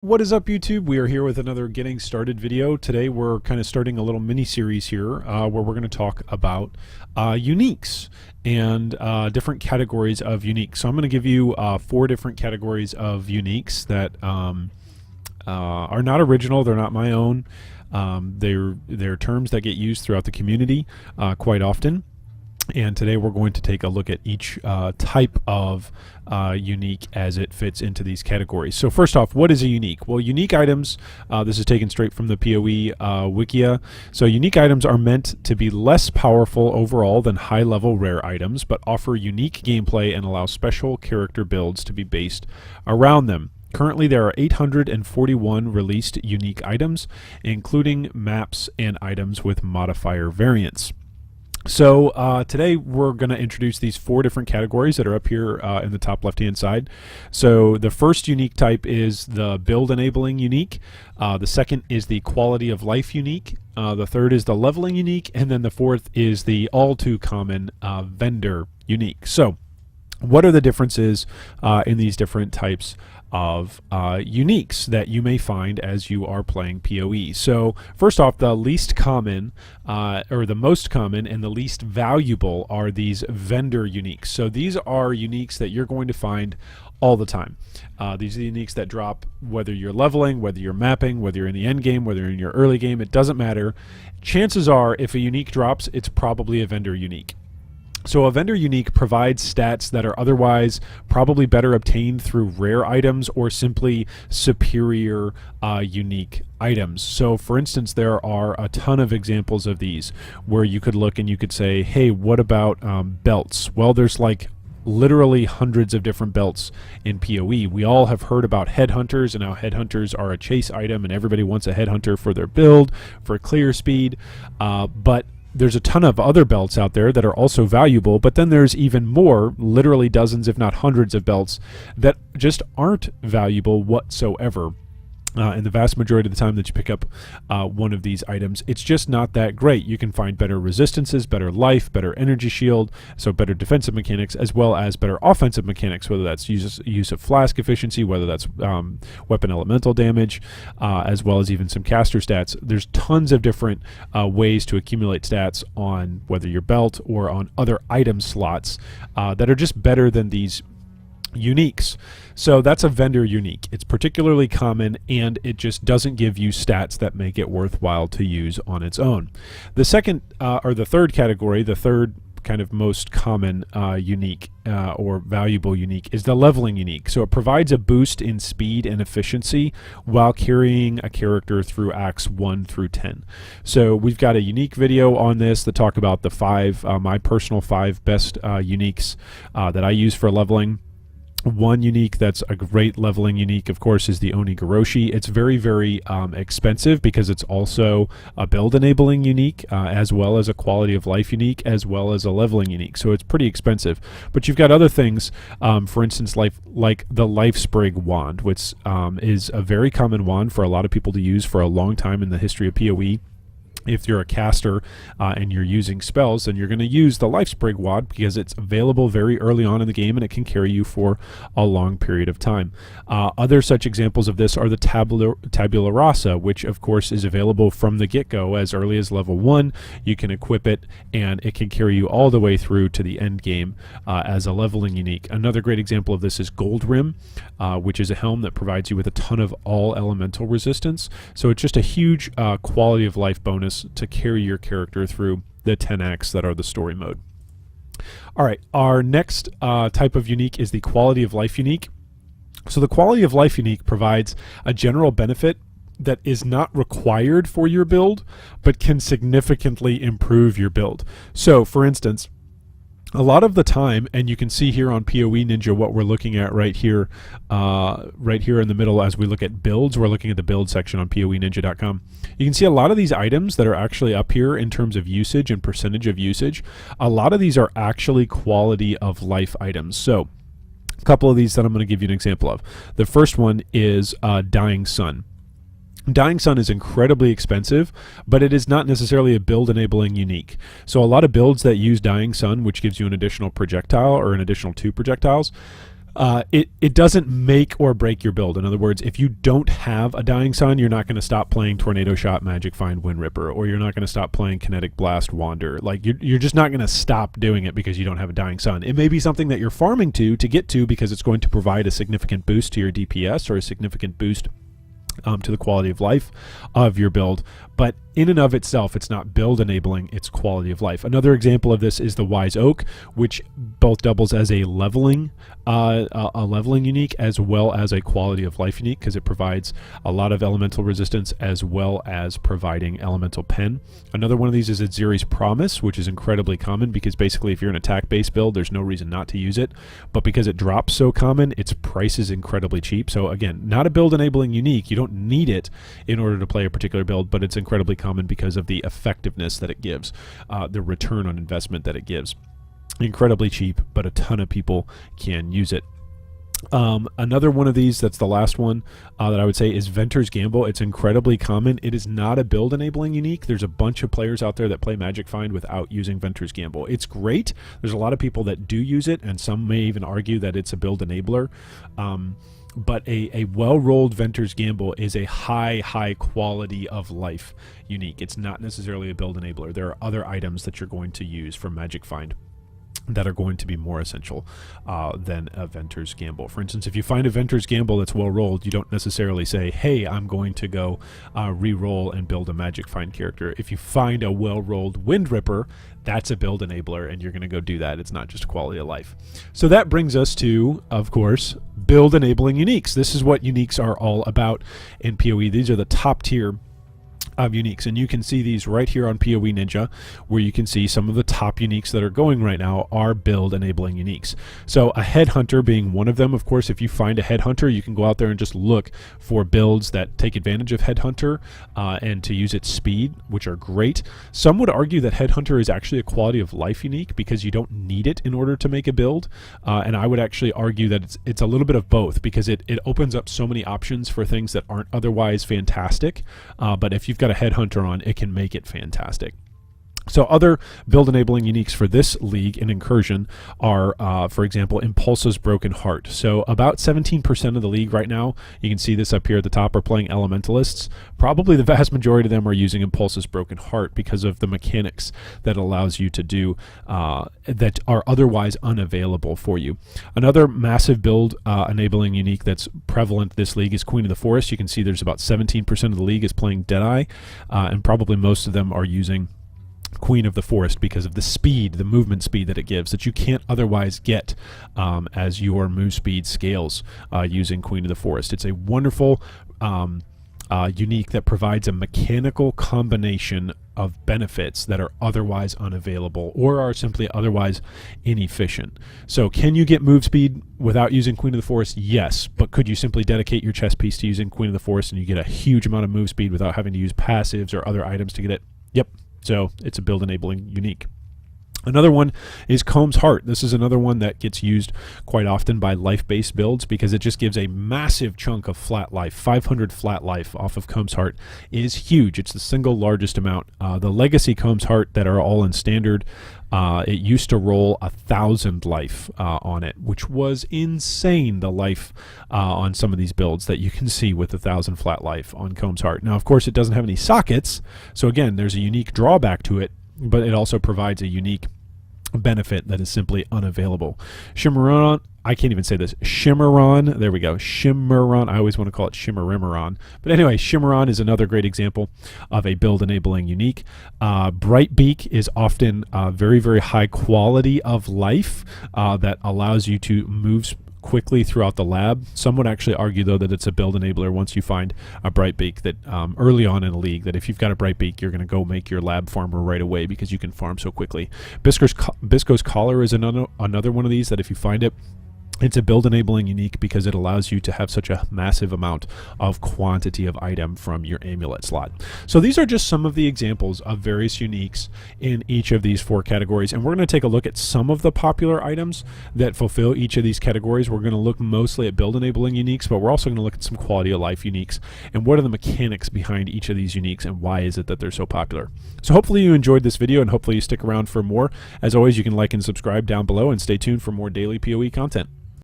What is up, YouTube? We are here with another Getting Started video. Today we're kind of starting a little mini-series here where we're going to talk about uniques and different categories of uniques. So I'm going to give you 4 different categories of uniques that are not original. They're not my own. They're terms that get used throughout the community quite often. And today we're going to take a look at each type of unique as it fits into these categories. So first off, what is a unique? Well, unique items, this is taken straight from the PoE Wikia. So unique items are meant to be less powerful overall than high-level rare items, but offer unique gameplay and allow special character builds to be based around them. Currently, there are 841 released unique items, including maps and items with modifier variants. So today we're going to introduce these 4 different categories that are up here in the top left-hand side. So the first unique type is the build enabling unique. The second is the quality of life unique. The third is the leveling unique, and then the fourth is the all too common vendor unique. So what are the differences in these different types of uniques that you may find as you are playing PoE? So first off, the least common or the most common and the least valuable are these vendor uniques. So these are uniques that you're going to find all the time. These are the uniques that drop whether you're leveling, whether you're mapping, whether you're in the end game, whether you're in your early game, it doesn't matter. Chances are if a unique drops, it's probably a vendor unique. So a vendor unique provides stats that are otherwise probably better obtained through rare items or simply superior unique items. So for instance, there are a ton of examples of these where you could look and you could say, hey, what about belts? Well, there's like literally hundreds of different belts in PoE. We all have heard about headhunters and how headhunters are a chase item and everybody wants a headhunter for their build, for clear speed, but there's a ton of other belts out there that are also valuable, but then there's even more, literally dozens if not hundreds of belts that just aren't valuable whatsoever. And the vast majority of the time that you pick up one of these items, it's just not that great. You can find better resistances, better life, better energy shield, so better defensive mechanics, as well as better offensive mechanics, whether that's use of flask efficiency, whether that's weapon elemental damage, as well as even some caster stats. There's tons of different ways to accumulate stats on whether your belt or on other item slots that are just better than these uniques. So that's a vendor unique. It's particularly common and it just doesn't give you stats that make it worthwhile to use on its own. The second or the third category, the third kind of most common unique or valuable unique is the leveling unique. So it provides a boost in speed and efficiency while carrying a character through acts 1 through 10. So we've got a unique video on this that talk about the my personal 5 best uniques that I use for leveling. One unique that's a great leveling unique, of course, is the Onigoroshi. It's very, very expensive because it's also a build enabling unique, as well as a quality of life unique, as well as a leveling unique. So it's pretty expensive. But you've got other things, for instance, like the Life Sprig wand, which is a very common wand for a lot of people to use for a long time in the history of PoE. If you're a caster and you're using spells, then you're going to use the Life Sprig wand because it's available very early on in the game and it can carry you for a long period of time. Other such examples of this are the Tabula Rasa, which of course is available from the get-go as early as level 1. You can equip it and it can carry you all the way through to the end game as a leveling unique. Another great example of this is Gold Rim, which is a helm that provides you with a ton of all elemental resistance. So it's just a huge quality of life bonus to carry your character through the 10 acts that are the story mode. All right, our next type of unique is the quality of life unique. So the quality of life unique provides a general benefit that is not required for your build, but can significantly improve your build. So for instance, a lot of the time, and you can see here on PoE Ninja what we're looking at right here in the middle as we look at builds. We're looking at the build section on PoEninja.com. You can see a lot of these items that are actually up here in terms of usage and percentage of usage. A lot of these are actually quality of life items. So a couple of these that I'm going to give you an example of. The first one is Dying Sun. Dying Sun is incredibly expensive, but it is not necessarily a build enabling unique. So a lot of builds that use Dying Sun, which gives you an additional projectile or an additional 2 projectiles, It doesn't make or break your build. In other words, if you don't have a Dying Sun, you're not going to stop playing Tornado Shot, Magic Find, Wind Ripper, or you're not going to stop playing Kinetic Blast, Wander. Like you're just not going to stop doing it because you don't have a Dying Sun. It may be something that you're farming to get to because it's going to provide a significant boost to your DPS or a significant boost to the quality of life of your build, but in and of itself, it's not build enabling, it's quality of life. Another example of this is the Wise Oak, which both doubles as a leveling unique as well as a quality of life unique, because it provides a lot of elemental resistance as well as providing elemental pen. Another one of these is Aziri's Promise, which is incredibly common because basically if you're an attack-based build, there's no reason not to use it, but because it drops so common, its price is incredibly cheap. So again, not a build enabling unique. You don't need it in order to play a particular build, but it's incredibly common because of the effectiveness that it gives, the return on investment that it gives. Incredibly cheap, but a ton of people can use it. Another one of these, that's the last one that I would say, is Venter's Gamble. It's incredibly common. It is not a build enabling unique. There's a bunch of players out there that play Magic Find without using Venter's Gamble. It's great. There's a lot of people that do use it, and some may even argue that it's a build enabler. But a well-rolled Venter's Gamble is a high quality of life unique. It's not necessarily a build enabler. There are other items that you're going to use from Magic Find that are going to be more essential than a Venter's Gamble. For instance, if you find a Venter's Gamble that's well rolled, you don't necessarily say, hey, I'm going to go re-roll and build a Magic Find character. If you find a well-rolled Wind Ripper, that's a build enabler, and you're going to go do that. It's not just quality of life. So that brings us to, of course, build enabling uniques. This is what uniques are all about in PoE. These are the top tier of uniques, and you can see these right here on PoE Ninja, where you can see some of the top uniques that are going right now are build enabling uniques. So a Headhunter being one of them. Of course, if you find a Headhunter, you can go out there and just look for builds that take advantage of Headhunter and to use its speed, which are great. Some would argue that Headhunter is actually a quality of life unique because you don't need it in order to make a build, and I would actually argue that it's a little bit of both, because it opens up so many options for things that aren't otherwise fantastic, but if you've got a Headhunter on, it can make it fantastic. So other build enabling uniques for this league in Incursion are, for example, Impulsa's Broken Heart. So about 17% of the league right now, you can see this up here at the top, are playing Elementalists. Probably the vast majority of them are using Impulsa's Broken Heart because of the mechanics that allows you to do that are otherwise unavailable for you. Another massive build enabling unique that's prevalent this league is Queen of the Forest. You can see there's about 17% of the league is playing Deadeye, and probably most of them are using Queen of the Forest because of the speed, the movement speed that it gives, that you can't otherwise get as your move speed scales using Queen of the Forest. It's a wonderful unique that provides a mechanical combination of benefits that are otherwise unavailable or are simply otherwise inefficient. So can you get move speed without using Queen of the Forest? Yes, but could you simply dedicate your chess piece to using Queen of the Forest and you get a huge amount of move speed without having to use passives or other items to get it? Yep. So it's a build enabling unique. Another one is Comb's Heart. This is another one that gets used quite often by life-based builds because it just gives a massive chunk of flat life. 500 flat life off of Comb's Heart is huge. It's the single largest amount. The legacy Comb's Heart that are all in standard, it used to roll 1,000 life on it, which was insane, the life on some of these builds that you can see with 1,000 flat life on Comb's Heart. Now, of course, it doesn't have any sockets, so again, there's a unique drawback to it, but it also provides a unique benefit that is simply unavailable. Shimmeron, I can't even say this. Shimmeron, there we go. Shimmeron, I always want to call it Shimmerimmeron. But anyway, Shimmeron is another great example of a build enabling unique. Brightbeak is often very high quality of life that allows you to move quickly throughout the lab. Some would actually argue, though, that it's a build enabler once you find a Brightbeak, that early on in a league, that if you've got a Brightbeak, you're going to go make your lab farmer right away because you can farm so quickly. Bisco's Collar is another one of these that if you find it, it's a build enabling unique because it allows you to have such a massive amount of quantity of item from your amulet slot. So these are just some of the examples of various uniques in each of these 4 categories, and we're going to take a look at some of the popular items that fulfill each of these categories. We're going to look mostly at build enabling uniques, but we're also going to look at some quality of life uniques and what are the mechanics behind each of these uniques and why is it that they're so popular. So hopefully you enjoyed this video and hopefully you stick around for more. As always, you can like and subscribe down below and stay tuned for more daily PoE content.